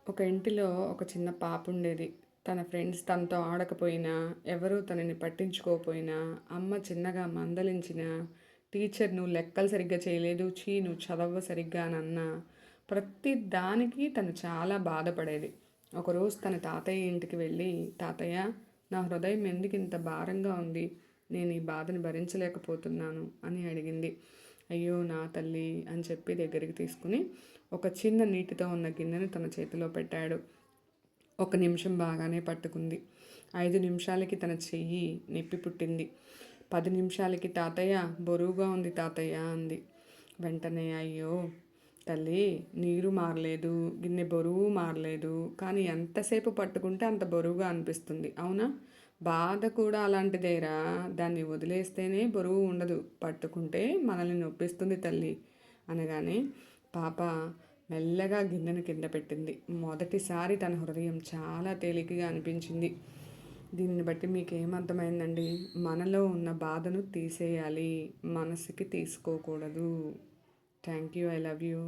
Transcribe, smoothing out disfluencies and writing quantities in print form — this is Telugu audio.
ఒక ఇంటిలో ఒక చిన్న పాప ఉండేది. తన ఫ్రెండ్స్ తనతో ఆడకపోయినా, ఎవరూ తనని పట్టించుకోకపోయినా, అమ్మ చిన్నగా మందలించినా, టీచర్ "నువ్వు లెక్కలు సరిగ్గా చేయలేదు. ఛీ! నువ్వు చదవవు సరిగ్గా" అని అన్నా, ప్రతి దానికి తను చాలా బాధపడేది. ఒకరోజు తన తాతయ్య ఇంటికి వెళ్ళి, "తాతయ్య, నా హృదయం ఎందుకింత భారంగా ఉంది? నేను ఈ బాధను భరించలేకపోతున్నాను" అని అడిగింది. "అయ్యో నా తల్లి" అని చెప్పి దగ్గరికి తీసుకుని ఒక చిన్న నీటితో ఉన్న గిన్నెను తన చేతిలో పెట్టాడు. ఒక నిమిషం బాగానే పట్టుకుంది. 5 నిమిషాలకి తన చెయ్యి నొప్పి పుట్టింది. 10 నిమిషాలకి "తాతయ్య, బరువుగా ఉంది తాతయ్య" అంది. వెంటనే "అయ్యో తల్లి, నీరు మారలేదు, గిన్నె బరువు మారలేదు, కానీ ఎంతసేపు పట్టుకుంటే అంత బరువుగా అనిపిస్తుంది, అవునా? బాధ కూడా అలాంటిదేరా. దాన్ని వదిలేస్తేనే బరువు ఉండదు, పట్టుకుంటే మనల్ని నొప్పిస్తుంది తల్లి" అనగానే పాప మెల్లగా గిన్నెను కింద పెట్టింది. మొదటిసారి తన హృదయం చాలా తేలికగా అనిపించింది. దీనిని బట్టి మీకేమర్థమైందండి? మనలో ఉన్న బాధను తీసేయాలి, మనసుకి తీసుకోకూడదు. Thank you. I love you.